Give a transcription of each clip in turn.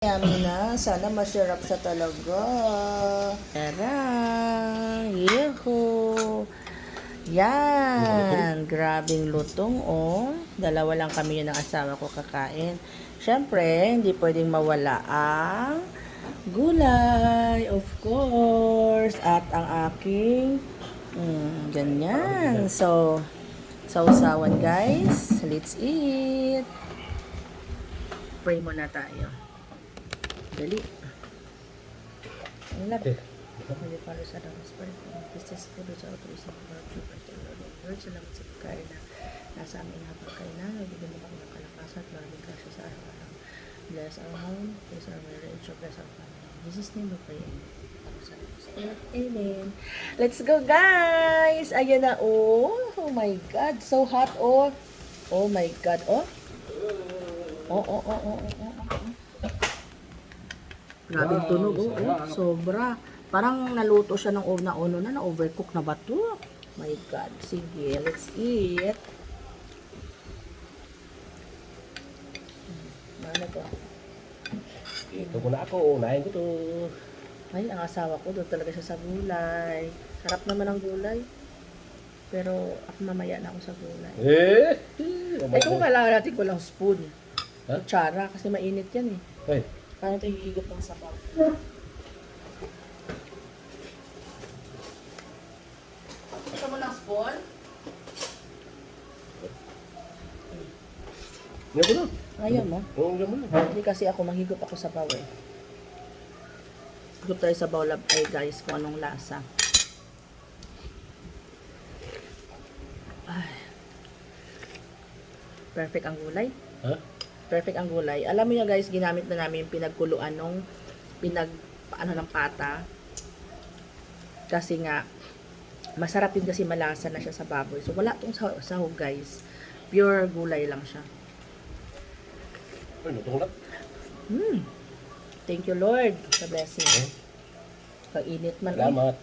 Yummy na. Sana masarap siya talaga. Tara! Yuhu! Yan! Grabing lutong, oh. Dalawa lang kami yun ng asawa ko kakain. Siyempre, hindi pwedeng mawala ang gulay, of course. At ang aking ganyan. So, sausawan guys. Let's eat. Pray muna tayo. Dali. Ang lab. May palo sa damas pa rin. This is food sa authorities of God. Lord, salamat sa pagkain na nasa amin na pagkain na. Bigyan mo kami ng kalakasan at maraming kasya sa araw-araw. Bless our home. Bless our marriage. Bless our family. In Jesus' name we pray. Amen. Let's go guys! Ayan na oh. Oh my God. So hot oh. Oh my God. Oh. Oh. Grabing tunog, oh. Sobra. Parang naluto siya ng una-uno na, na-overcook na ba ito? My God. Sige, let's eat. Ano to? Ito muna ako, unahin ko to. Ay, ang asawa ko, doon talaga siya sa gulay. Sarap naman ang gulay. Pero ako mamaya na ako sa gulay. Ay, kung kailangan natin ko lang spoon. Ha? Kutsara, kasi mainit yan eh. Hey. Kaya ito hihigop ng sabaw. Gusto mo ng spoon? Yan ko na. Ayaw mo? Oo, yan mo na. Hindi kasi ako maghigop ako sa sabaw eh. Higop tayo sa sabaw lab ay guys kung anong lasa. Ay. Perfect ang gulay. Ha? Perfect ang gulay. Alam mo niya guys, ginamit na namin yung pinagkuluan nung ng pata. Kasi nga, masarap din kasi malasa na siya sa baboy. So wala tong sahog guys. Pure gulay lang siya. Ay, lutong lang. Thank you Lord sa blessing. Kainit man. Salamat.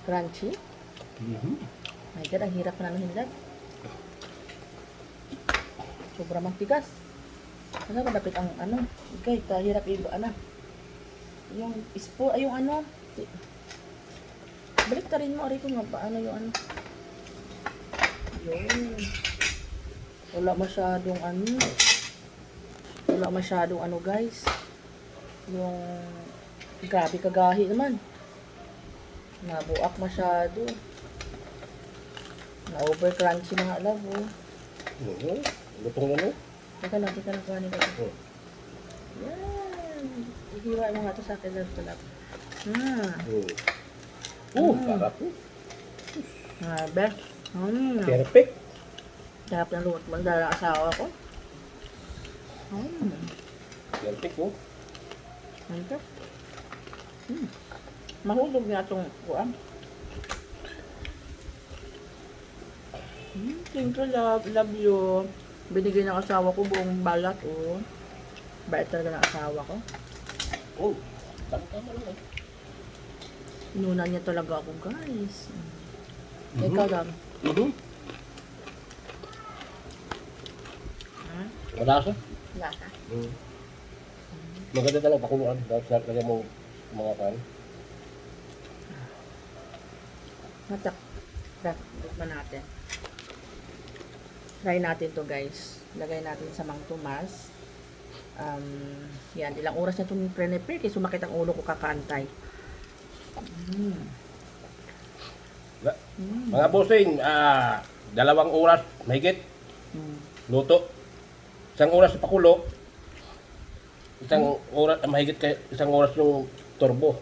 Crunchy. My God, ang hirap na ng hindag. Sobrang matigas. Ano ba dapat ang ano? Okay, kahirap iba yung ispo, ay yung ano. Balik ta rin mo, ari ko nga paano yung ano. Yun. Wala masyadong ano guys. Yung grabe kagahi naman. Nabuak masyado. Na-over crunchy na nga love, oh. Lutong lang, oh. Teka lang, kuhanin ko. Yan. Ihiwa mo nga ito sa akin, love, to love. Sarap po. Best. Perfect. Sarap ng luto. Mandala asawa ko. Perfect, oh. Mantap. Mahulog nga itong kuwan. Thank you, love. Love you. Binigay ng asawa ko buong balat, oh. Bait talaga ng asawa ko. Oh, tama lang, eh. Inunan niya talaga ako, guys. Ikaw lang. Malasa? Lasa. Maganda talaga pakuluan. Dahil sa lagyan mo mga pan. Matak. Bukman natin. Try natin to guys. Lagay natin sa Mang Tomas. Yan. Ilang oras na itong prepare kasi sumakit ang ulo ko kakantay. Mga bossing, 2 oras mahigit. Luto. 1 oras sa pakulo. 1 oras, mahigit kay 1 oras yung turbo.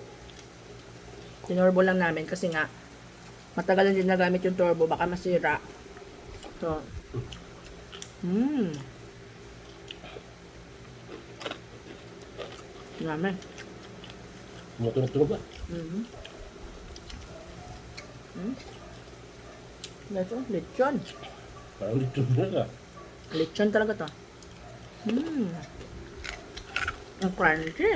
Tinorbo lang namin kasi nga matagal na din nagamit yung turbo. Baka masira. So, namin. Tunog ba? Ito, lechon. Parang dito na ka. Lechon talaga to. Ang crunchy.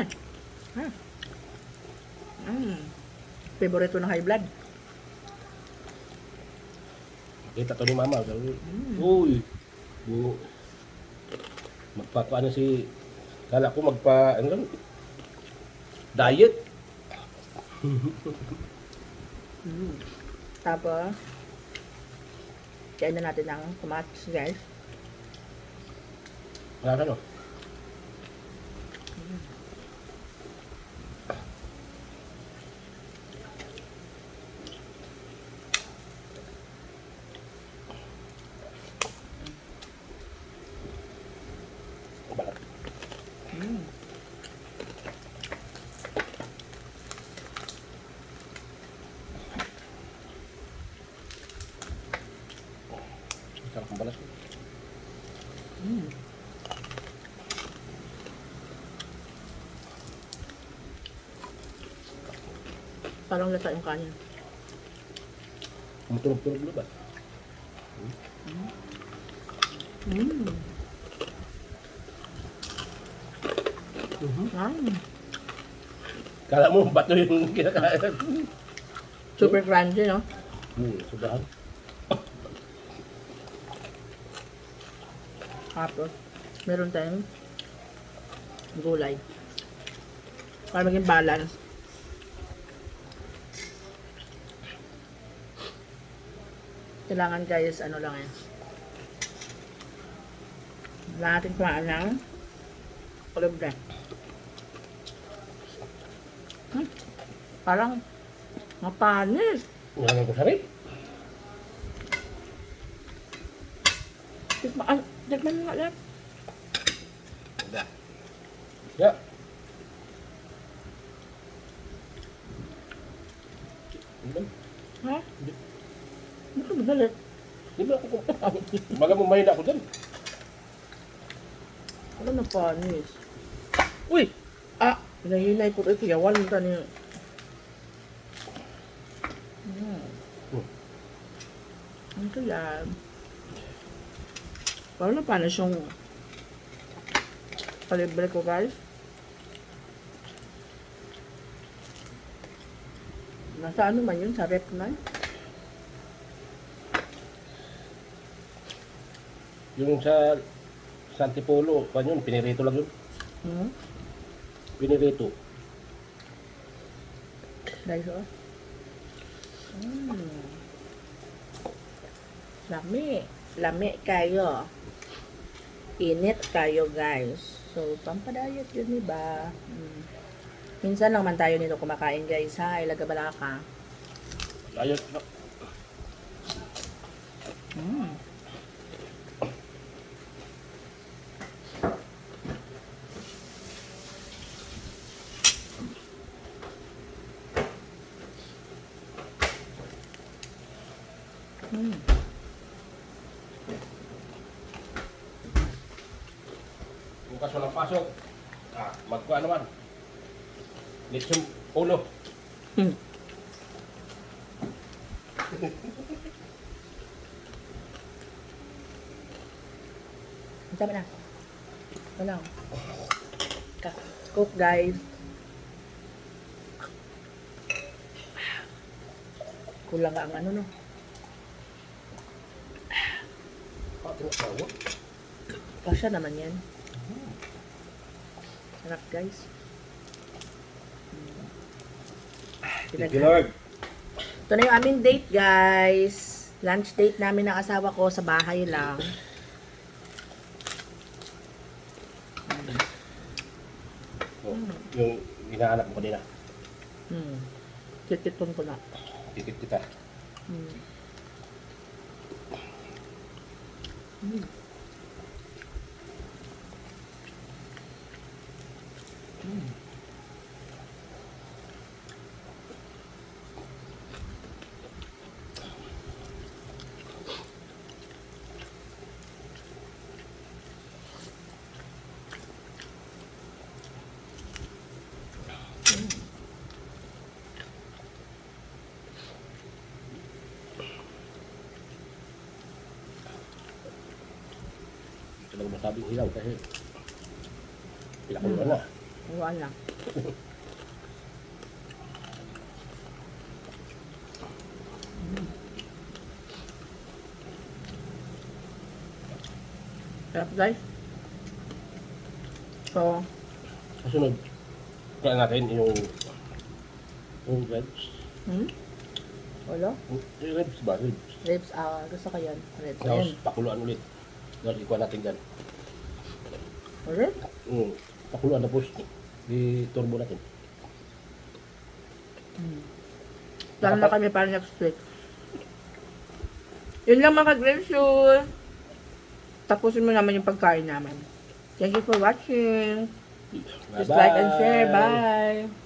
Favorite ko ng high blood. Kita to ni mama. Sabi, uy, Yung magpapaano si... Kala ko ano lang, diet. Tapos, kain na natin ng kamatis, guys. Wala ka no? Balat. Sarap ang balas. Parang lasa yung kanin. Tumutunog-tunog na ba? Kala mo, bato yung kinakain. Super crunchy, no? Sobrahan. Tapos, meron tayong gulay. Para maging balance. Kailangan guys, ano lang eh. Natin kumaan ng olive. Parang mapanis. Ngayon ko sarip. Tikman mo nga lang. Ya. Ha? Ano ka magalit? Di ba ako baga mo mahina ako dyan. Ano na panis? Uy! Hinahinay ko ito. Yawan mo tani. Ano to yan? Parang na panis yung palibre ko, guys. Nasa ano man yun? Sa rep man? Yung sa Antipolo, pa yun, pinirito lang yun. Pinirito. Guys, oh. Lami. Lami kayo. Init kayo, guys. So, pampadayat yun, diba? Minsan lang man tayo nito kumakain, guys, ha? Ilaga balaka. Ayos. Bukas walang pasok. Magkuha naman. Lechong ulo. Tama na. Walang. Cook, guys. Kulang nga ang ano, no? Kasya naman yan. Sarap, guys. Thank you, Lord. Ito na yung aming date, guys. Lunch date namin ng asawa ko sa bahay lang. Yung hinahanap mo kanina. Titikton ko na. Tikit kita. Ito lang masabing hilaw kasi pinakuluan na. Uwaan lang. Sarap guys. So, Kasunod, kaya natin yung ribs. wala. Yung ribs ba? Ribs. Ribs, gusto ko yan. Ribs. Tapos Ayun. pakuluan ulit. Tapos ikuha natin dyan. Ribs? Pakuluan tapos i-turbo natin. Plano na kami para next week. Yun lang mga ka-Grensual. Tapusin mo naman yung pagkain namin. Thank you for watching. Just like and share. Bye!